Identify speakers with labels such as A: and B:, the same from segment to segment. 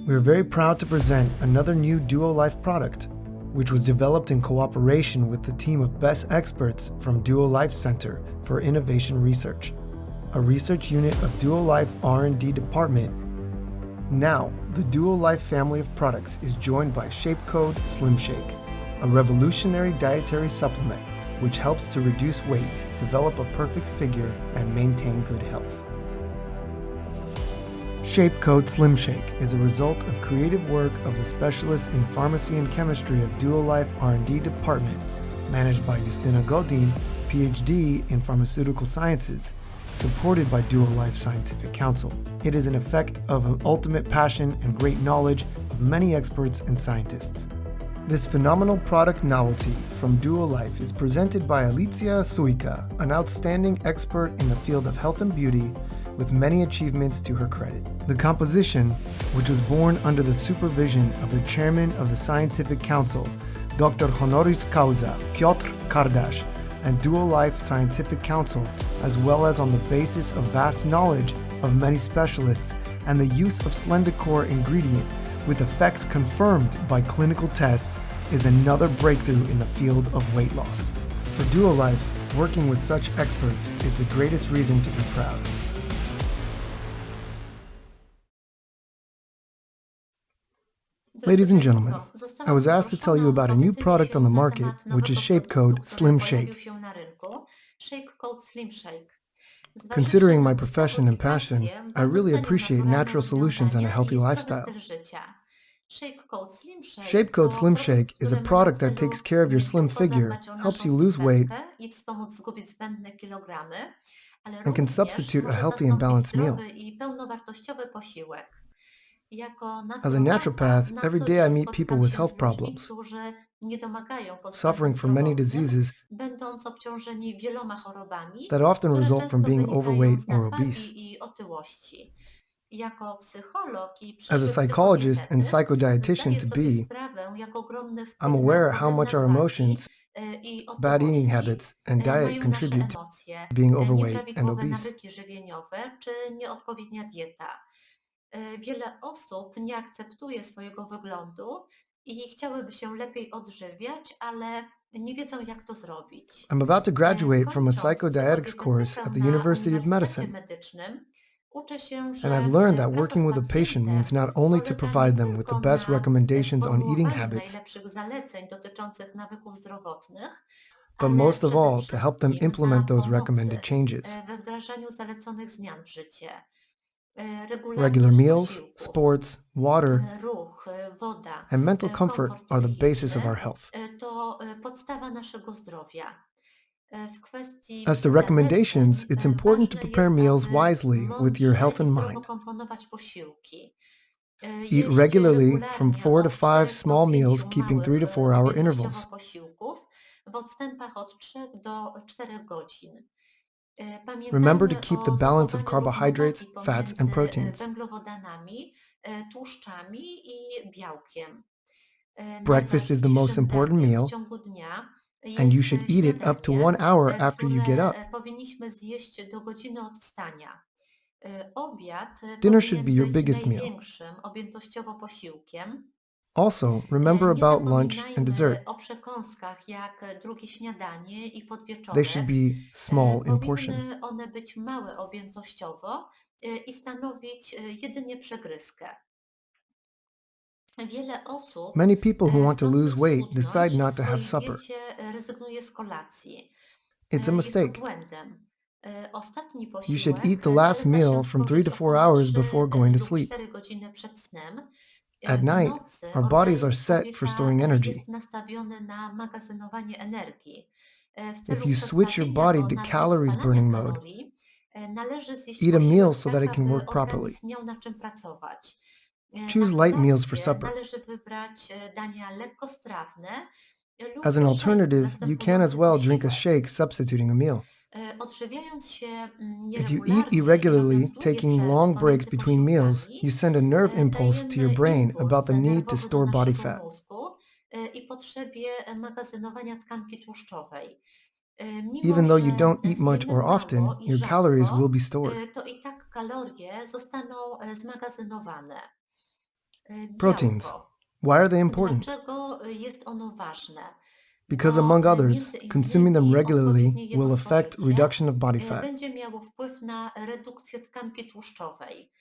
A: We are very proud to present another new Duo Life product, which was developed in cooperation with the team of best experts from Duo Life Center for Innovation Research, a research unit of Duo Life R&D department. Now, the Duo Life family of products is joined by Shapecode Slim Shake, a revolutionary dietary supplement which helps to reduce weight, develop a perfect figure, and maintain good health. Shapecode Slim Shake is a result of creative work of the specialists in pharmacy and chemistry of Duo Life R&D department, managed by Justina Godin, PhD in pharmaceutical sciences, supported by Duo Life Scientific Council. It is an effect of an ultimate passion and great knowledge of many experts and scientists. This phenomenal product novelty from Duo Life is presented by Alicia Suica, an outstanding expert in the field of health and beauty with many achievements to her credit. The composition, which was born under the supervision of the chairman of the Scientific Council, Dr. Honoris Causa Piotr Kardash, and Duo Life Scientific Council, as well as on the basis of vast knowledge of many specialists and the use of Slendicor ingredient with effects confirmed by clinical tests, is another breakthrough in the field of weight loss. For Duo Life, working with such experts is the greatest reason to be proud. Ladies and gentlemen, I was asked to tell you about a new product on the market, which is Shapecode Slim Shake. Considering my profession and passion, I really appreciate natural solutions and a healthy lifestyle. Shapecode Slim Shake is a product that takes care of your slim figure, helps you lose weight, and can substitute a healthy and balanced meal. As a naturopath, every day I meet people with health problems, suffering from many diseases that often result from being overweight or obese. As a psychologist and psychodietitian to be, I'm aware how much our emotions, bad eating habits, and diet contribute to being overweight and obese.
B: Wiele osób nie akceptuje swojego wyglądu i chciałyby się lepiej odżywiać, ale nie wiedzą, jak to zrobić.
A: I'm about to graduate from a psychodietics course at the University of Medicine, and I've learned that working with a patient means not only to provide them with the best recommendations on eating habits, but most of all, to help them implement those recommended changes. Regular meals, sports, water, and mental comfort are the basis of our health. As to recommendations, it's important to prepare meals wisely with your health in mind. Eat regularly from 4 to 5 small meals, keeping 3 to 4 hour intervals. Remember to keep the balance of carbohydrates, fats, and proteins. Breakfast is the most important meal, and you should eat it up to 1 hour after you get up. Dinner should be your biggest meal. Also, remember about lunch and dessert. They should be small in portion. Many people who want to lose weight decide not to have supper. It's a mistake. You should eat the last meal from 3 to 4 hours before going to sleep. At night, our bodies are set for storing energy. If you switch your body to calories burning mode, eat a meal so that it can work properly. Choose light meals for supper. As an alternative, you can as well drink a shake substituting a meal. If you eat irregularly, taking long breaks between meals, you send a nerve impulse to your brain about the need to store body fat. Even though you don't eat much or often, your calories will be stored. Proteins.
B: Białko.
A: Why are they important?
B: Dlaczego jest ono ważne?
A: Because,
B: Bo
A: among others,
B: między
A: consuming them
B: innymi
A: regularly
B: odpowiednie
A: will
B: jego
A: affect
B: spożycie
A: reduction of body fat.
B: będzie miało wpływ na redukcję tkanki tłuszczowej.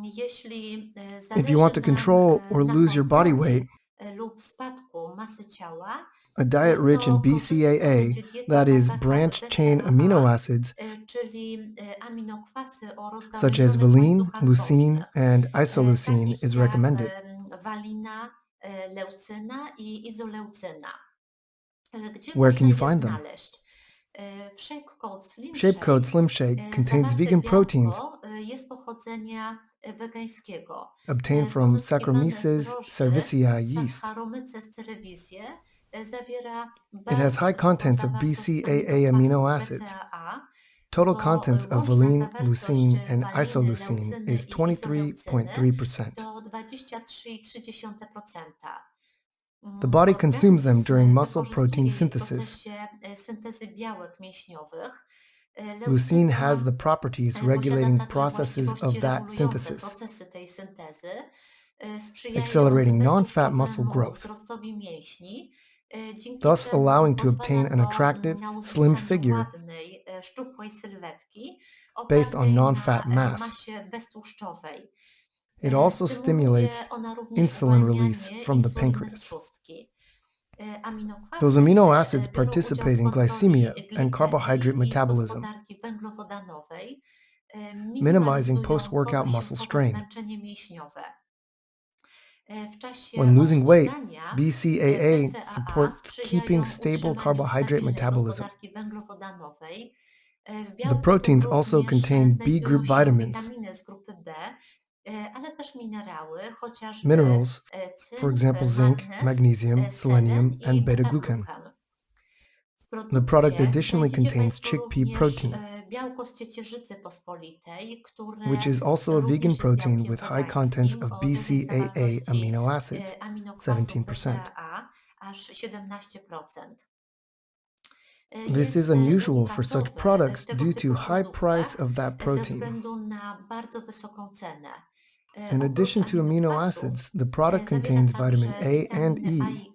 B: Jeśli
A: If you want to
B: zależy nam
A: control or
B: na
A: lose your body
B: kontroli
A: weight,
B: lub spadku masy ciała,
A: a diet rich in
B: to korzystna
A: BCAA,
B: będzie dieta
A: that is
B: bogata w
A: branched chain
B: BCAA,
A: amino acids,
B: czyli aminokwasy o
A: such as
B: rozgałęzionych
A: valine,
B: łańcuchach
A: leucine,
B: bocznych,
A: and isoleucine,
B: takich
A: is
B: jak
A: recommended.
B: walina, leucyna i izoleucyna. Gdzie
A: Where
B: można
A: can you
B: je
A: find them?
B: znaleźć? W Shapecoat Slim
A: Shapecoat
B: Shake
A: Slim Shake contains
B: zawarte
A: vegan proteins
B: białko jest pochodzenia wegańskiego,
A: obtained from
B: pozyskiwane z
A: Saccharomyces
B: drożdży
A: cerevisiae yeast.
B: Saccharomyces cerevisiae, zawiera
A: It has
B: bardzo
A: high
B: wysoką
A: contents of
B: zawartość
A: BCAA amino
B: aminokwasów
A: acids.
B: BCAA,
A: Total
B: bo
A: contents of
B: łączna
A: valine,
B: zawartość
A: leucine, and
B: waliny,
A: isoleucine
B: leucyny
A: is
B: i izoleucyny
A: 23.3%.
B: to 23,3%.
A: The body consumes them during
B: Organizm
A: muscle
B: wykorzystuje
A: protein
B: je w
A: synthesis.
B: procesie syntezy białek mięśniowych.
A: Leucine has
B: Leucyna
A: the properties
B: posiada
A: regulating
B: także
A: processes
B: właściwości
A: of that
B: regulujące
A: synthesis,
B: procesy tej syntezy, sprzyjając
A: accelerating non-fat muscle
B: beztłuszczowemu
A: growth,
B: wzrostowi mięśni, dzięki
A: thus
B: czemu
A: allowing to
B: pozwala
A: obtain an
B: to
A: attractive,
B: na
A: slim
B: uzyskanie
A: figure
B: ładnej, szczupłej sylwetki
A: based on
B: opartej
A: non-fat
B: na
A: mass.
B: masie beztłuszczowej.
A: It also
B: Stymuluje
A: stimulates
B: ona również
A: insulin release
B: uwalnianie
A: from the
B: insuliny z
A: pancreas.
B: trzustki. Aminokwasy
A: Those amino
B: te
A: acids
B: biorą udział
A: participate
B: w
A: in glycemia
B: kontroli
A: and carbohydrate
B: glitemii i
A: metabolism,
B: gospodarki węglowodanowej,
A: minimizing
B: minimalizują
A: post-workout muscle
B: powysiłkowe
A: strain.
B: zmęczenie mięśniowe. W czasie
A: When losing weight,
B: odchudzania
A: BCAA
B: BCAA
A: supports
B: sprzyjają
A: keeping stable
B: utrzymaniu
A: carbohydrate
B: stabilnej
A: metabolism.
B: gospodarki węglowodanowej. W
A: The
B: białku
A: proteins
B: tym
A: also
B: również
A: contain B
B: znajdują
A: group
B: się
A: vitamins,
B: witaminy z grupy B, ale też minerały, chociażby
A: minerals, for
B: cynk,
A: example zinc,
B: magnez,
A: magnesium, selenium,
B: selen
A: and
B: i
A: beta-glucan.
B: beta-glucan. W
A: The product
B: produkcie
A: additionally
B: znajdziecie
A: contains
B: Państwo
A: chickpea
B: również
A: protein,
B: białko z ciecierzycy pospolitej,
A: which
B: które
A: is also a vegan
B: również jest
A: protein
B: białkiem
A: with high contents
B: wegańskim
A: of
B: o dużej
A: BCAA
B: zawartości
A: amino acids,
B: aminokwasów
A: 17%.
B: BCAA aż 17%.
A: This is
B: Jest
A: unusual for such
B: unikatowe
A: products
B: w tego
A: due to
B: typu
A: high price
B: produktach
A: of that
B: ze
A: protein.
B: względu na bardzo wysoką cenę.
A: In addition
B: Oprócz
A: to amino
B: aminokwasów
A: acids, the product
B: zawiera
A: contains
B: także
A: vitamin A and
B: witaminy A
A: E,
B: i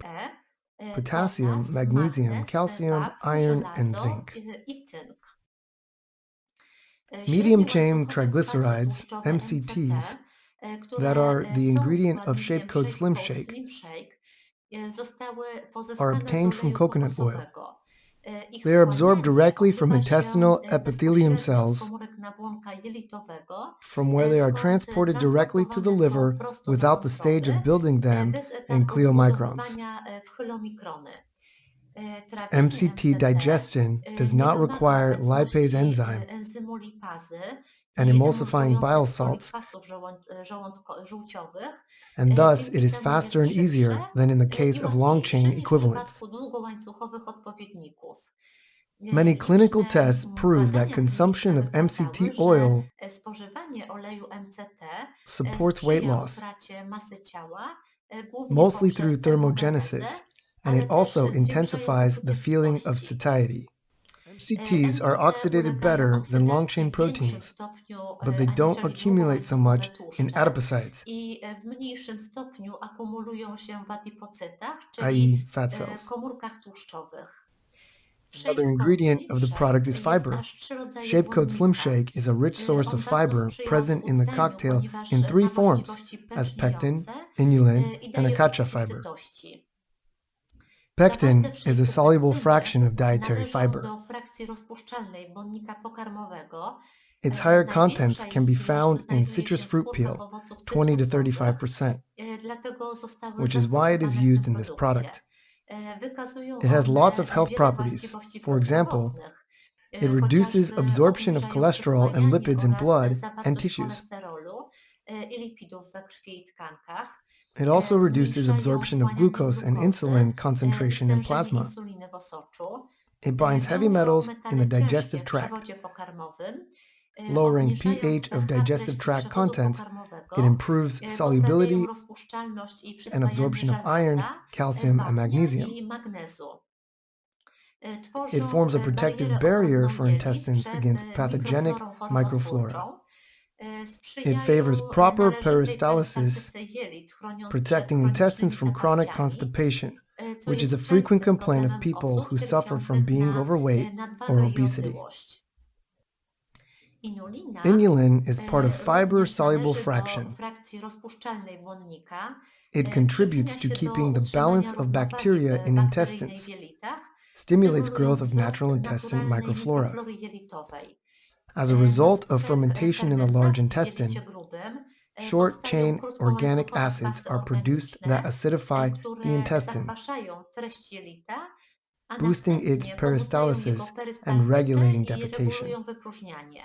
B: E,
A: potassium,
B: potas,
A: magnesium,
B: magnez,
A: calcium,
B: wapń,
A: iron, and
B: żelazo
A: zinc.
B: i cynk.
A: Medium chain
B: Średniołańcuchowe kwasy
A: triglycerides,
B: tłuszczowe
A: MCTs,
B: MCT,
A: that
B: które
A: are the
B: są
A: ingredient of
B: składnikiem
A: Shapecoat Slim
B: Shapecoat
A: Shake,
B: Slim Shake, zostały
A: are
B: pozyskane z
A: obtained from
B: oleju
A: coconut oil.
B: kokosowego. Ich
A: They are absorbed
B: wchłanianie
A: directly from
B: odbywa się
A: intestinal epithelium
B: bezpośrednio z
A: cells,
B: komórek nabłonka jelitowego,
A: from where they are
B: skąd
A: transported directly to the
B: transportowane są
A: liver
B: prosto do
A: without the stage
B: wątroby,
A: of building them
B: bez
A: in
B: etapu
A: chylomicrons.
B: wbudowywania w chylomikrony. Trawienie
A: MCT
B: MCT
A: digestion does
B: nie
A: not
B: wymaga
A: require
B: obecności
A: lipase enzyme
B: enzymu lipazy
A: and
B: i
A: emulsifying bile
B: emulgujących soli
A: salts,
B: kwasów żółciowych,
A: and thus
B: dzięki
A: it is
B: temu
A: faster
B: jest
A: and easier
B: szybsze
A: than in the
B: i
A: case of long
B: łatwiejsze
A: chain
B: niż w
A: equivalents.
B: przypadku długołańcuchowych odpowiedników.
A: Many clinical
B: Liczne
A: tests prove that
B: badania
A: consumption of
B: kliniczne
A: MCT
B: wykazały,
A: oil
B: że spożywanie oleju MCT
A: supports weight
B: sprzyja
A: loss,
B: utracie masy ciała, głównie
A: mostly
B: poprzez
A: through
B: termogenezę,
A: thermogenesis, and
B: ale
A: it
B: też
A: also
B: zwiększają
A: intensifies the
B: uczucie
A: feeling of
B: sytości.
A: satiety. MCTs are
B: MCT
A: oxidated
B: ulegają
A: better than long
B: oksydacji
A: chain
B: w większym
A: proteins,
B: stopniu
A: but they don't
B: aniżeli
A: accumulate so
B: długołańcuchowe
A: much in
B: tłuszcze
A: adipocytes,
B: i w mniejszym stopniu akumulują się w adipocytach, czyli
A: i.e. fat cells.
B: komórkach tłuszczowych. W
A: Another
B: Shapecoat
A: ingredient
B: Slim
A: of the product is
B: Shake jest
A: fiber.
B: aż 3 rodzaje
A: Shapecoat Slim
B: błonnika.
A: Shake is a rich source
B: On
A: of
B: bardzo
A: fiber
B: sprzyja
A: present in the
B: odchudzaniu,
A: cocktail
B: ponieważ
A: in three
B: ma
A: forms,
B: właściwości
A: as pectin,
B: pęczniejące
A: inulin,
B: i
A: and
B: daje
A: acacia
B: uczucie
A: fiber.
B: sytości.
A: Pectin
B: Zawarte w
A: is a
B: shake'u
A: soluble
B: pektyny
A: fraction of dietary
B: należą
A: fiber.
B: do frakcji rozpuszczalnej błonnika pokarmowego.
A: Its higher contents
B: Największa
A: can be
B: ich ilość
A: found in
B: znajduje
A: citrus
B: się w
A: fruit
B: skórkach
A: peel,
B: owoców
A: 20 to
B: cytrusowych,
A: 35%,
B: dlatego zostały
A: which is why it is
B: zastosowane w
A: used
B: tym
A: in this
B: produkcie.
A: product.
B: Wykazują
A: It has lots of
B: one
A: health
B: wiele
A: properties.
B: właściwości
A: For example,
B: prozdrowotnych,
A: it reduces
B: chociażby
A: absorption of
B: obniżają
A: cholesterol and
B: przyswajanie
A: lipids in
B: oraz
A: blood and
B: zawartość
A: tissues.
B: cholesterolu i lipidów we krwi i tkankach.
A: It also reduces
B: Zmniejszają
A: absorption of
B: wchłanianie
A: glucose and
B: glukozy,
A: insulin concentration in
B: stężenie
A: plasma.
B: insuliny w osoczu.
A: It binds heavy
B: Wiążą
A: metals in
B: metale
A: the
B: ciężkie
A: digestive
B: w
A: tract.
B: przewodzie pokarmowym,
A: Lowering
B: obniżając
A: pH of
B: pH
A: digestive
B: treści
A: tract
B: przewodu
A: contents,
B: pokarmowego,
A: it improves solubility
B: poprawiają rozpuszczalność i
A: and
B: przyswajanie
A: absorption of iron,
B: żelaza,
A: calcium, and
B: wapnia
A: magnesium.
B: i magnezu.
A: It
B: Tworzą
A: forms a protective
B: barierę
A: barrier
B: ochronną
A: for
B: jelit
A: intestines
B: przed
A: against pathogenic
B: mikroflorą
A: microflora.
B: chorobotwórczą,
A: It favors
B: Sprzyjają
A: proper
B: należytej
A: peristalsis,
B: perystatyce jelit, chroniąc przed
A: protecting intestines
B: chronicznymi
A: from chronic
B: zaparciami,
A: constipation,
B: co
A: which is a
B: jest
A: frequent
B: częstym
A: complaint of
B: problemem
A: people
B: osób
A: who suffer from
B: cierpiących
A: being
B: na
A: overweight or
B: nadwagę i
A: obesity.
B: otyłość. Inulina
A: Inulin is part of
B: również
A: fiber-soluble
B: należy do
A: fraction.
B: frakcji rozpuszczalnej błonnika.
A: It
B: Przyczynia
A: contributes to
B: się do
A: keeping the
B: utrzymania
A: balance of
B: równowagi
A: bacteria in
B: bakteryjnej w
A: intestines,
B: jelitach,
A: stimulates
B: stymulując
A: growth of
B: wzrost
A: natural intestine
B: naturalnej
A: microflora.
B: mikroflory jelitowej.
A: As a
B: Na
A: result of
B: skutek
A: fermentation in the large
B: fermentacji w
A: intestine,
B: jelicie grubym
A: short-chain
B: powstają
A: organic
B: krótkołańcuchowe
A: acids
B: kwasy
A: are produced that
B: organiczne,
A: acidify the
B: które
A: intestine,
B: zakwaszają treść jelita, a
A: boosting its
B: następnie pobudzają jego
A: peristalsis and
B: perystaltykę
A: regulating
B: i
A: defecation.
B: regulują wypróżnianie.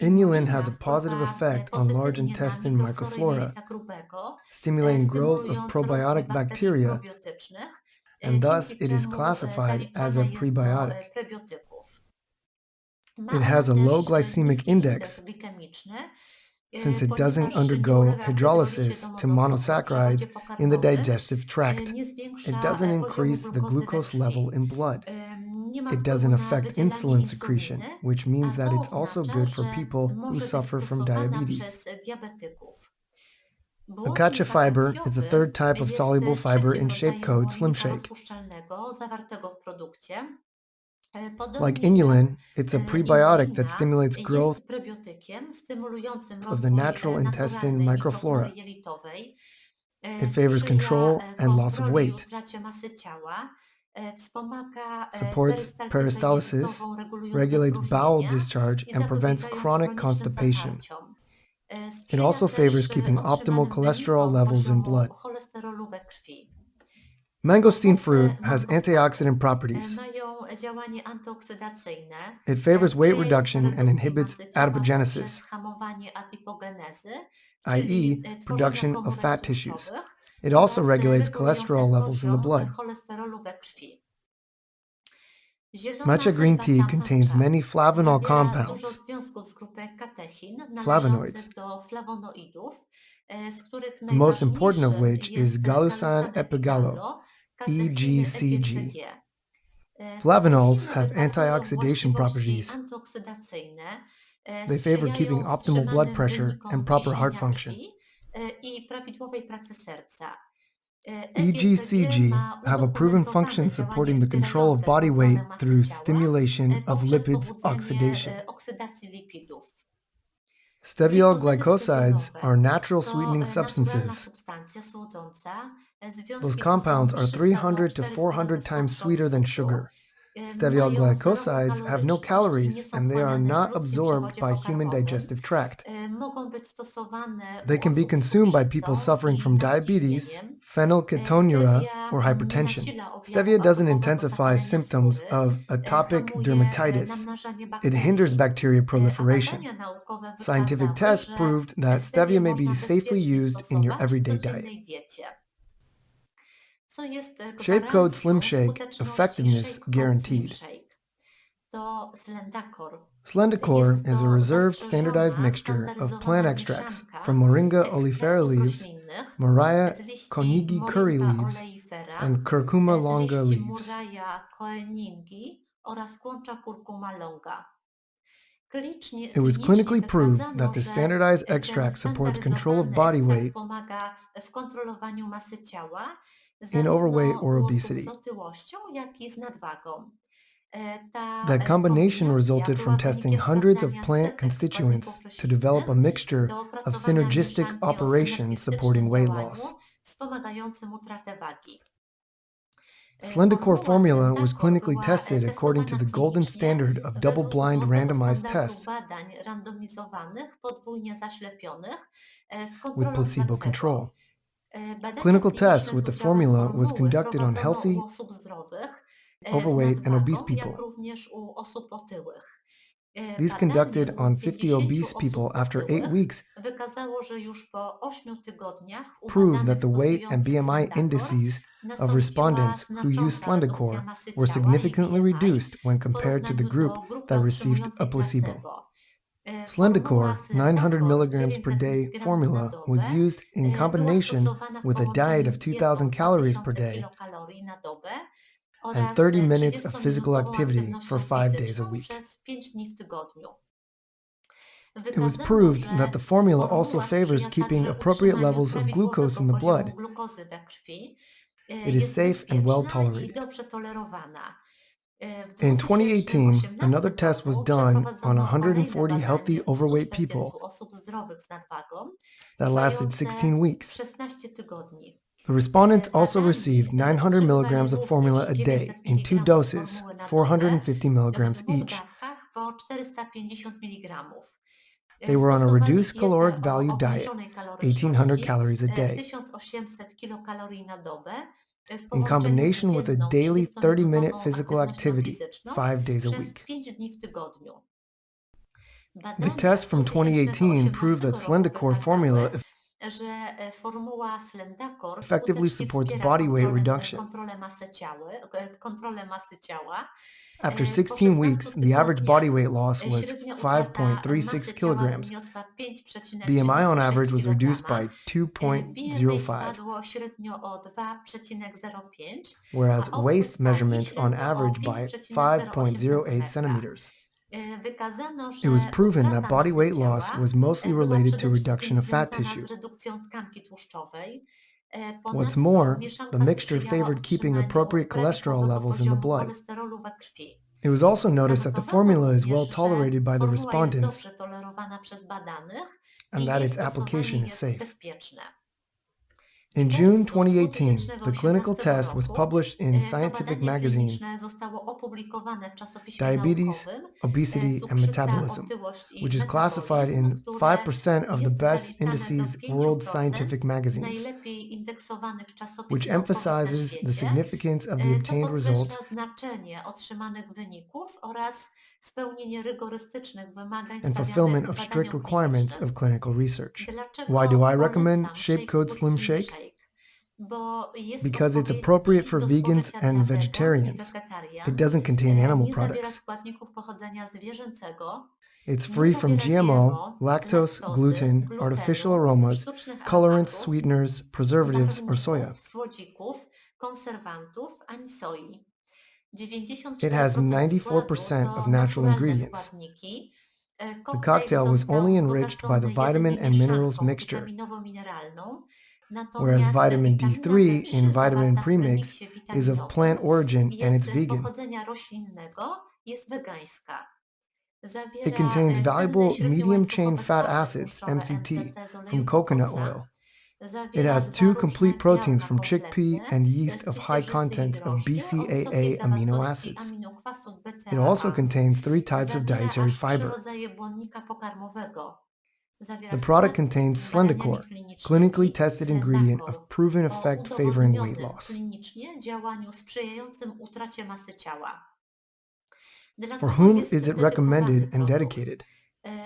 A: Inulin has a
B: Wpływa
A: positive effect on large
B: pozytywnie na
A: intestine
B: mikroflorę
A: microflora,
B: jelita grubego,
A: stimulating growth of
B: stymulując
A: probiotic
B: rozwój bakterii
A: bacteria,
B: probiotycznych,
A: and thus
B: dzięki
A: it is
B: czemu
A: classified as
B: zaliczana
A: a
B: jest do
A: prebiotic.
B: prebiotyków.
A: It
B: Ma
A: has a
B: ona
A: low
B: też
A: glycemic
B: niski
A: index
B: indeks glikemiczny,
A: since it
B: ponieważ
A: doesn't
B: nie
A: undergo
B: ulega hydrolizie
A: hydrolysis to
B: domowego cukru w
A: monosaccharides
B: przewodzie
A: in the
B: pokarmowym,
A: digestive tract.
B: nie
A: It
B: zwiększa
A: doesn't
B: poziomu
A: increase the
B: glukozy we
A: glucose level
B: krwi,
A: in blood.
B: nie ma
A: It
B: wpływu
A: doesn't
B: na
A: affect
B: wydzielanie
A: insulin secretion,
B: insuliny,
A: which
B: a
A: means that
B: to
A: it's also
B: oznacza,
A: good for
B: że
A: people who
B: może być
A: suffer from
B: stosowana
A: diabetes.
B: przez diabetyków.
A: Acacia
B: Błonnik
A: fiber is the
B: akacjowy
A: third type of
B: jest
A: soluble fiber
B: trzecim
A: in Shape
B: rodzajem
A: Code Slim
B: błonnika
A: Shake.
B: rozpuszczalnego zawartego w produkcie.
A: Like
B: Podobnie
A: inulin, it's a
B: jak
A: prebiotic that
B: inulina
A: stimulates growth
B: jest prebiotykiem stymulującym
A: of the
B: rozwój
A: natural intestine
B: naturalnej mikroflory
A: microflora.
B: jelitowej,
A: It favors
B: sprzyja
A: control and loss of
B: kontroli i
A: weight,
B: utracie masy ciała, wspomaga
A: supports
B: perystaltykę
A: peristalsis,
B: jelitową, regulując
A: regulates bowel
B: wypróżnienia
A: discharge,
B: i
A: and prevents
B: zapobiegając
A: chronic
B: chronicznym
A: constipation.
B: zaparciom.
A: It
B: Sprzyja
A: also favors
B: też
A: keeping optimal
B: otrzymanym
A: cholesterol
B: wynikom
A: levels in
B: poziomu
A: blood.
B: cholesterolu we krwi.
A: Mangosteen fruit
B: Owoce
A: has
B: mangostanu
A: antioxidant properties.
B: mają działanie antyoksydacyjne,
A: It favors weight
B: sprzyjające
A: reduction and
B: redukcji
A: inhibits
B: masy ciała poprzez
A: adipogenesis,
B: hamowanie adipogenezy,
A: i.e.,
B: czyli tworzenia
A: production of
B: komórek
A: fat tissues.
B: tłuszczowych,
A: It also
B: oraz
A: regulates
B: regulujące
A: cholesterol levels in the
B: poziom
A: blood.
B: cholesterolu we krwi. Zielona
A: Matcha green tea
B: herbata
A: contains
B: matcha
A: many flavanol
B: zawiera dużo
A: compounds,
B: związków z grupy katechin
A: flavonoids,
B: należących do flawonoidów, z których
A: the most important of
B: najważniejszym
A: which is
B: jest
A: Gallusan Epigallo,
B: epigallo, katechiny
A: EGCG.
B: EGCG.
A: Flavonols
B: Katechiny
A: have
B: wykazują
A: antioxidation
B: właściwości
A: properties.
B: antyoksydacyjne,
A: They favor keeping
B: sprzyjają
A: optimal blood
B: utrzymanym
A: pressure
B: wynikom
A: and proper heart
B: ciśnienia
A: function.
B: krwi i prawidłowej pracy serca.
A: EGCG
B: ma
A: have a proven function
B: udokumentowane
A: supporting the
B: działanie
A: control of
B: wspierające
A: body
B: kontrolę
A: weight
B: masy
A: through
B: ciała
A: stimulation of
B: poprzez
A: lipids
B: pobudzenie
A: oxidation.
B: oksydacji lipidów.
A: Steviol
B: Glikozydy
A: glycosides
B: styronowe
A: are natural
B: to
A: sweetening
B: naturalna
A: substances.
B: substancja słodząca.
A: Those
B: Związki te
A: compounds
B: są
A: are
B: 300 do
A: 300 to
B: 400
A: 400
B: razy
A: times
B: słodsze
A: sweeter
B: od
A: than
B: cukru.
A: sugar. Steviol
B: Mają zerową
A: glycosides have no
B: kaloryczność i nie
A: calories
B: są
A: and they are
B: wchłaniane
A: not
B: w ludzkim
A: absorbed
B: przewodzie
A: by human
B: pokarmowym.
A: digestive tract.
B: Mogą być stosowane
A: They
B: u
A: can be
B: osób z
A: consumed by people
B: cukrzycą
A: suffering
B: i
A: from diabetes,
B: nadciśnieniem.
A: phenylketonuria,
B: Stevia
A: or
B: nie
A: hypertension.
B: nasila objawów
A: Stevia doesn't
B: atopowego
A: intensify
B: zapalenia
A: symptoms
B: skóry,
A: of atopic
B: hamuje
A: dermatitis.
B: namnażanie
A: It hinders
B: bakterii,
A: bacteria
B: a
A: proliferation.
B: badania naukowe
A: Scientific
B: wykazały,
A: tests
B: że
A: proved that
B: stewię
A: stevia may
B: można
A: be safely
B: bezpiecznie
A: used in your
B: stosować w
A: everyday diet.
B: codziennej diecie, co jest
A: Shape Code Slim
B: gwarancją
A: Shake
B: skuteczności
A: effectiveness
B: Shape Code Slim
A: guaranteed.
B: Shake. To Slendakor.
A: Slendicore
B: Jest
A: is a
B: to
A: reserved standardized
B: zastrzeżona,
A: mixture of plant
B: standaryzowana
A: extracts
B: mieszanka
A: from Moringa oleifera
B: ekstraktów
A: leaves,
B: roślinnych
A: Moria
B: z liści
A: konigi curry
B: Moringa
A: leaves,
B: oleifera,
A: and Curcuma
B: z
A: longa
B: liści
A: leaves.
B: Murraya koeningi oraz kłącza kurkuma longa.
A: It was clinically proved that
B: wykazano,
A: the
B: że
A: standardized
B: ten
A: extract supports control of
B: standaryzowany
A: body
B: ekstrakt
A: weight
B: pomaga w kontrolowaniu masy ciała,
A: in overweight
B: zarówno
A: or
B: u osób
A: obesity.
B: z otyłością, jak i z nadwagą.
A: That combination
B: Kombinacja
A: resulted from
B: była
A: testing
B: wynikiem
A: hundreds of
B: sprawdzania
A: plant
B: setek
A: constituents
B: składników
A: to develop a
B: roślinnych
A: mixture
B: do
A: of
B: opracowania
A: synergistic
B: mieszanki o
A: operations supporting
B: synergistycznym
A: weight
B: działaniu
A: loss.
B: wspomagającym utratę wagi.
A: Slendicore formula was
B: Slendakor
A: clinically
B: była
A: tested according to the
B: testowana
A: golden
B: klinicznie
A: standard of double-blind
B: według
A: randomized
B: złotego
A: tests
B: standardu badań randomizowanych, podwójnie zaślepionych, z
A: with
B: kontrolą
A: placebo
B: placebo.
A: control.
B: Badania
A: Clinical
B: kliniczne
A: tests with
B: z
A: the
B: udziałem
A: formula was
B: formuły
A: conducted on
B: prowadzono
A: healthy,
B: u osób zdrowych, z
A: overweight, and obese
B: nadwagą, jak
A: people.
B: również u osób otyłych.
A: These
B: Badanie
A: conducted
B: u
A: on 50 obese
B: 50
A: people
B: osób
A: after 8
B: otyłych
A: weeks
B: wykazało, że już po 8 tygodniach u
A: proved
B: badanych
A: that the weight and
B: stosujących
A: BMI
B: Slendakor
A: indices of
B: nastąpiła
A: respondents who used
B: znacząca redukcja
A: Slendicore
B: masy
A: were
B: ciała i
A: significantly
B: BMI
A: reduced when
B: w
A: compared to the
B: porównaniu
A: group
B: do grupy
A: that received a
B: otrzymującej
A: placebo.
B: placebo.
A: Slendicore
B: Formuła
A: 900
B: Slendakor
A: mg per
B: 900
A: day
B: mg na
A: formula was
B: dobę
A: used in
B: była
A: combination
B: stosowana w
A: with a diet
B: połączeniu
A: of
B: z dietą
A: 2,000 calories per
B: 2000
A: day
B: kilokalorii na dobę
A: and
B: oraz
A: 30 minutes of physical
B: 30-minutową
A: activity
B: aktywnością
A: for 5 days a
B: fizyczną
A: week.
B: przez 5 dni w tygodniu.
A: It was
B: Wykazano,
A: proved
B: że
A: that the formula also
B: formuła
A: favors
B: sprzyja
A: keeping
B: także
A: appropriate
B: utrzymaniu
A: levels of glucose in
B: prawidłowego
A: the blood.
B: poziomu glukozy we krwi,
A: It is
B: jest
A: safe and well
B: bezpieczna i
A: tolerated.
B: dobrze tolerowana. W
A: In 2018,
B: 2018
A: another test was
B: roku
A: done on
B: przeprowadzono kolejne
A: 140 healthy
B: badanie
A: overweight
B: 140
A: people
B: osób zdrowych z nadwagą,
A: that lasted
B: trwające
A: 16 weeks.
B: 16 tygodni.
A: The respondents also
B: Badani
A: received 900
B: otrzymywali
A: milligrams of
B: również
A: formula a
B: 900
A: day in 2
B: mg
A: doses,
B: formuły na dobę
A: 450
B: w
A: milligrams
B: dwóch
A: each.
B: dawkach po 450 mg.
A: They were on a
B: Stosowali
A: reduced
B: dietę
A: caloric
B: o
A: value diet,
B: obniżonej
A: 1800
B: kaloryczności,
A: calories a day,
B: 1800 kilokalorii na dobę, w
A: in
B: połączeniu z
A: combination with a
B: dzienną
A: daily 30-minute
B: 30-minutową
A: physical
B: aktywnością
A: activity,
B: fizyczną
A: 5 days a
B: przez
A: week.
B: 5 dni w tygodniu.
A: The
B: Badania
A: test
B: z
A: from 2018 proved
B: 2018
A: that
B: roku
A: Slendacore formula
B: wykazały, że formuła Slendakor
A: effectively
B: skutecznie
A: supports
B: wspiera
A: body weight reduction.
B: kontrolę masy ciała.
A: After
B: Po
A: 16 weeks,
B: 16
A: the average body
B: tygodniach
A: weight loss was
B: średnia utrata
A: 5.36
B: masy ciała
A: kilograms.
B: wyniosła
A: BMI on
B: 5,36
A: average was reduced by
B: kg. BMI
A: 2.05,
B: spadło średnio o 2,05,
A: whereas
B: a obwód
A: waist
B: talii
A: measurements on
B: średnio o
A: average by
B: 5,08
A: 5.08
B: cm.
A: centimeters.
B: Wykazano,
A: It
B: że
A: was proven that
B: utrata
A: body
B: masy
A: weight loss
B: ciała
A: was mostly
B: była
A: related to
B: przede wszystkim
A: reduction of fat
B: związana
A: tissue.
B: z redukcją tkanki tłuszczowej.
A: What's
B: Ponadto
A: more, the
B: mieszanka
A: mixture
B: sprzyjała
A: favored keeping
B: utrzymaniu
A: appropriate cholesterol
B: prawidłowego
A: levels in the
B: poziomu
A: blood.
B: cholesterolu we krwi.
A: It was also noticed that the
B: Zanotowano
A: formula is well
B: również, że
A: tolerated by the
B: formuła jest
A: respondents
B: dobrze tolerowana przez badanych
A: and
B: i
A: that
B: jej
A: its
B: stosowanie
A: application is
B: jest
A: safe.
B: bezpieczne.
A: In
B: W
A: June
B: czerwcu
A: 2018, the clinical
B: 2018
A: test was
B: roku
A: published in
B: to
A: Scientific
B: badanie
A: magazine
B: kliniczne zostało opublikowane w czasopiśmie
A: Diabetes,
B: naukowym
A: Obesity, and
B: Cukrzyca,
A: Metabolism,
B: otyłość i
A: which is classified
B: metabolizm,
A: in
B: które
A: 5% of the
B: jest
A: best
B: zaliczane do
A: indices World
B: 5%
A: Scientific magazines,
B: najlepiej indeksowanych czasopism
A: which
B: naukowych na
A: emphasizes the
B: świecie.
A: significance of the
B: To
A: obtained results
B: podkreśla znaczenie otrzymanych wyników oraz spełnienie rygorystycznych wymagań
A: and
B: stawianych
A: fulfillment of strict
B: badaniom
A: requirements
B: klinicznym.
A: of clinical research.
B: Dlaczego
A: Why do I recommend
B: polecam
A: Shape Code
B: Code
A: Slim
B: Slim
A: Shake?
B: Bo jest
A: Because it's
B: odpowiedni
A: appropriate for
B: do
A: vegans
B: spożycia
A: and
B: dla wegan i
A: vegetarians.
B: wegetarian.
A: It doesn't contain animal
B: Nie zawiera
A: products.
B: składników pochodzenia zwierzęcego.
A: It's
B: Nie
A: free from
B: zawiera
A: GMO, lactose,
B: laktozy,
A: gluten,
B: glutenu,
A: artificial aromas,
B: sztucznych
A: colorants,
B: aromatów,
A: sweeteners, preservatives, or soja.
B: barwników, słodzików, konserwantów ani soi.
A: It has
B: 94%
A: 94%
B: składu
A: of
B: to
A: natural
B: naturalne
A: ingredients.
B: składniki.
A: The cocktail was only enriched by the vitamin and minerals mixture,
B: witaminowo-mineralną,
A: whereas
B: natomiast
A: vitamin
B: witamina
A: D3
B: D3
A: in vitamin
B: zawarta w
A: premix
B: premiksie
A: is of
B: witaminowym
A: plant origin and it's
B: jest
A: vegan.
B: pochodzenia roślinnego, jest wegańska.
A: It
B: Zawiera
A: contains
B: cenne
A: valuable
B: średniołańcuchowe
A: medium-chain fat
B: kwasy
A: acids,
B: tłuszczowe
A: MCT,
B: MCT z
A: from
B: oleju
A: coconut
B: kokosa.
A: oil. It
B: Zawiera
A: has 2
B: 2 różne
A: complete proteins
B: białka
A: from chickpea
B: kompletne
A: and yeast
B: z
A: of high
B: ciecierzycy i
A: contents of
B: drożdży o wysokiej
A: BCAA amino
B: zawartości
A: acids.
B: aminokwasów
A: It also
B: BCAA.
A: contains 3 types of
B: Zawiera
A: dietary
B: aż 3
A: fiber.
B: rodzaje błonnika pokarmowego. Zawiera
A: The product
B: składniki
A: contains
B: z badaniami
A: Slendacore,
B: klinicznymi,
A: clinically tested ingredient
B: Slendakor,
A: of proven
B: o
A: effect favoring weight
B: udowodnionym
A: loss.
B: klinicznie działaniu sprzyjającym utracie masy ciała. Dla
A: For
B: kogo
A: whom
B: jest
A: is it
B: dedykowany
A: recommended and
B: produkt?
A: dedicated?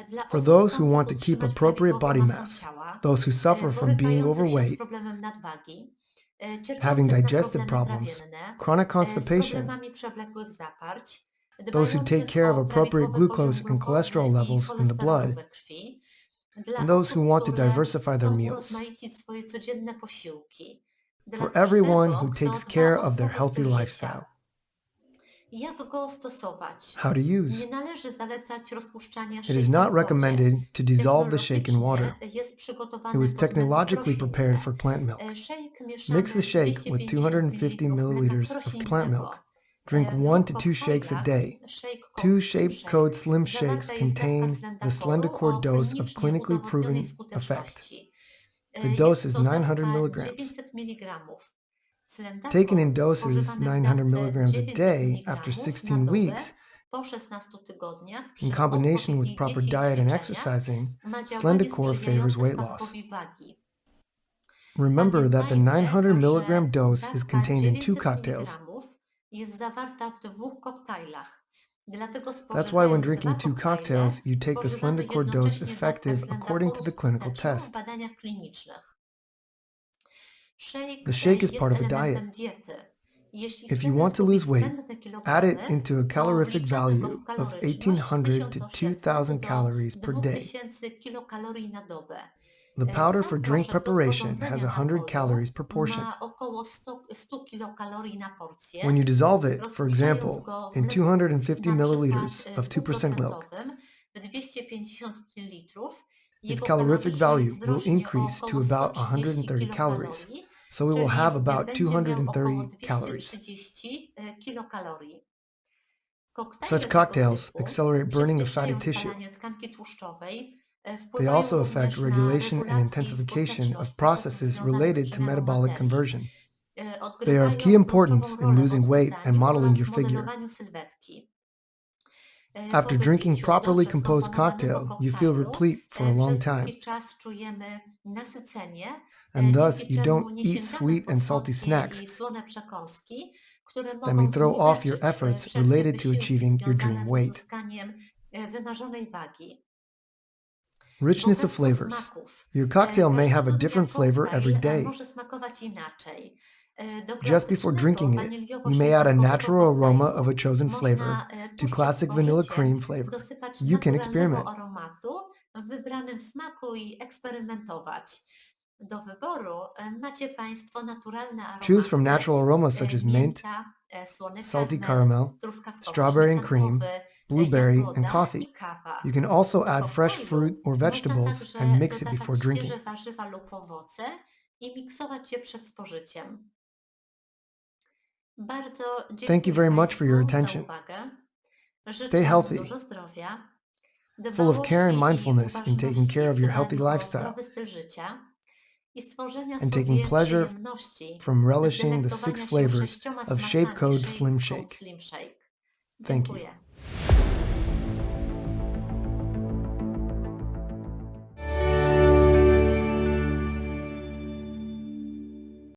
B: Dla
A: For
B: osób
A: those who
B: chcących
A: want to keep
B: utrzymać
A: appropriate body
B: prawidłową masę
A: mass,
B: ciała,
A: those who suffer from being
B: borykających się z
A: overweight,
B: problemem nadwagi,
A: having
B: cierpiących na
A: digestive
B: problemy
A: problems,
B: trawienne,
A: chronic
B: z
A: constipation,
B: problemami przewlekłych zaparć,
A: those who take
B: dbających
A: care of
B: o
A: appropriate
B: prawidłowy poziom
A: glucose and
B: glukozy
A: cholesterol
B: i
A: levels in the
B: cholesterolu
A: blood,
B: we krwi, dla
A: and those who
B: osób,
A: want to
B: które
A: diversify their
B: chcą
A: meals.
B: urozmaicić swoje codzienne posiłki, dla
A: For everyone
B: każdego,
A: who
B: kto
A: takes
B: dba
A: care
B: o
A: of their
B: zdrowy
A: healthy
B: styl
A: lifestyle.
B: życia. Jak go stosować?
A: How to use.
B: Nie należy zalecać rozpuszczania
A: It is
B: shake'u
A: not
B: w wodzie.
A: recommended to dissolve the shake in water.
B: Technologicznie jest przygotowany
A: It was
B: pod metodą
A: technologically prepared
B: roślinne.
A: for plant milk.
B: Shake mieszamy
A: Mix the
B: z
A: shake with
B: 250
A: 250
B: ml mleka
A: milliliters of plant milk.
B: roślinnego.
A: Drink
B: W
A: 1
B: dwóch
A: to 2 shakes a
B: koktajlach
A: day.
B: Shake Code
A: 2
B: Slim
A: Shape
B: Shake
A: Code Slim
B: zawarta
A: Shakes
B: jest dawka
A: contain the
B: Slendakoru
A: Slendacore
B: o
A: dose of
B: klinicznie
A: clinically proven
B: udowodnionej
A: effect.
B: skuteczności.
A: The dose
B: Jest
A: is
B: to
A: 900
B: dawka
A: milligrams.
B: 900 mg.
A: Taken in
B: Slendakor
A: doses
B: spożywany w
A: 900
B: dawce
A: milligrams a
B: 900
A: day after
B: mg
A: 16
B: na dobę
A: weeks,
B: po 16 tygodniach przy
A: in combination with
B: odpowiedniej
A: proper
B: diecie i
A: diet and
B: ćwiczeniach
A: exercising,
B: ma działanie
A: Slendacore favors
B: sprzyjające
A: weight loss.
B: spadkowi wagi.
A: Remember that the
B: Pamiętajmy,
A: 900 milligram
B: że
A: dose is
B: dawka
A: contained in 2
B: 900
A: cocktails.
B: mg jest zawarta w 2 koktajlach. Dlatego
A: That's why when
B: spożywając 2
A: drinking 2
B: koktajle,
A: cocktails, you take the
B: spożywamy
A: Slendacore dose
B: jednocześnie
A: effective
B: dawkę
A: according to the
B: Slendakoru
A: clinical
B: skuteczną w
A: test.
B: badaniach klinicznych.
A: The shake is
B: Jest
A: part of a
B: elementem
A: diet.
B: diety. Jeśli
A: If you
B: chcemy
A: want to
B: zgubić
A: lose weight,
B: zbędne
A: add it
B: kilogramy,
A: into a
B: to
A: calorific
B: wliczamy go
A: value
B: w
A: of
B: kaloryczność
A: 1800 to
B: 1800
A: 2000
B: do
A: calories per day.
B: 2000 kilokalorii na dobę.
A: The powder
B: Sam
A: for drink
B: proszek do
A: preparation has
B: sporządzenia
A: 100
B: napoju
A: calories per portion.
B: ma około 100 kilokalorii na porcję.
A: When you dissolve it, for
B: Rozpuszczając
A: example,
B: go w
A: in
B: mleku,
A: 250
B: na
A: milliliters
B: przykład
A: of 2% milk,
B: 2%, w 250 ml.
A: Its
B: Jego
A: calorific
B: kaloryferyk
A: value will
B: wzrośnie o
A: increase to
B: około
A: about
B: 130
A: 130 calories,
B: kilokalorii,
A: so it will have
B: czyli
A: about
B: będzie miał około
A: 230 calories.
B: 230 kilokalorii.
A: Such
B: Koktajle tego
A: cocktails
B: typu
A: accelerate burning of fatty
B: przyspieszają
A: tissue.
B: spalanie tkanki tłuszczowej,
A: They
B: wpływają
A: also affect
B: również na
A: regulation and
B: regulację i
A: intensification of
B: skuteczność procesów
A: processes
B: związanych z
A: related to
B: przemianą
A: metabolic
B: materii,
A: conversion. They are of key
B: odgrywają
A: importance
B: kluczową
A: in
B: rolę w
A: losing weight and
B: odchudzaniu
A: modeling
B: oraz
A: your figure.
B: modelowaniu sylwetki. Po
A: After drinking
B: wypiciu
A: properly
B: dobrze
A: composed
B: skomponowanego
A: cocktail, you feel
B: koktajlu
A: replete for a long
B: przez
A: time,
B: długi czas czujemy nasycenie,
A: and thus
B: dzięki
A: you don't
B: czemu nie
A: eat
B: sięgamy
A: sweet
B: po
A: and salty
B: słodkie
A: snacks
B: i słone przekąski, które
A: that may
B: mogą
A: throw off your
B: zniweczyć
A: efforts
B: wszelkie
A: related to
B: wysiłki
A: achieving your dream
B: związane z
A: weight.
B: uzyskaniem wymarzonej wagi.
A: Richness of
B: Bogactwo
A: flavors.
B: smaków.
A: Your cocktail may have a
B: Każdego dnia
A: different flavor every
B: koktajl
A: day.
B: może smakować inaczej. Do
A: Just before
B: klasycznego,
A: drinking it, you may add a
B: waniliowo-śmietankowego
A: natural aroma of
B: koktajlu
A: a chosen flavor
B: można
A: to
B: tuż przed
A: classic vanilla
B: spożyciem
A: cream flavor.
B: dosypać
A: You can
B: naturalnego
A: experiment.
B: aromatu w wybranym smaku i eksperymentować. Do wyboru macie Państwo naturalne
A: Choose from
B: aromaty,
A: natural aromas such as mint,
B: mięta, słony
A: salty
B: karmel,
A: caramel, strawberry and cream,
B: truskawkowo-śmietankowy,
A: blueberry, and
B: jagoda
A: coffee.
B: i kawa.
A: You can also
B: Do
A: add fresh
B: koktajlu
A: fruit or
B: można
A: vegetables
B: także
A: and mix it
B: dodawać
A: before drinking.
B: świeże warzywa lub owoce i miksować je przed spożyciem. Bardzo
A: Thank you
B: dziękuję
A: very much for your
B: Państwu za
A: attention.
B: uwagę.
A: Stay
B: Życzę
A: healthy,
B: dużo zdrowia,
A: full of care and
B: dbałości i
A: mindfulness in taking
B: uważności
A: care
B: w
A: of your healthy
B: dbaniu o
A: lifestyle
B: zdrowy styl życia i stworzenia
A: and taking
B: sobie
A: pleasure
B: przyjemności
A: from
B: z
A: relishing the 6
B: delektowania się
A: flavors
B: 6
A: of Shape
B: smakami
A: Code
B: Shape
A: Slim
B: Code
A: Shake.
B: Slim Shake.
A: Thank you.
B: Dziękuję.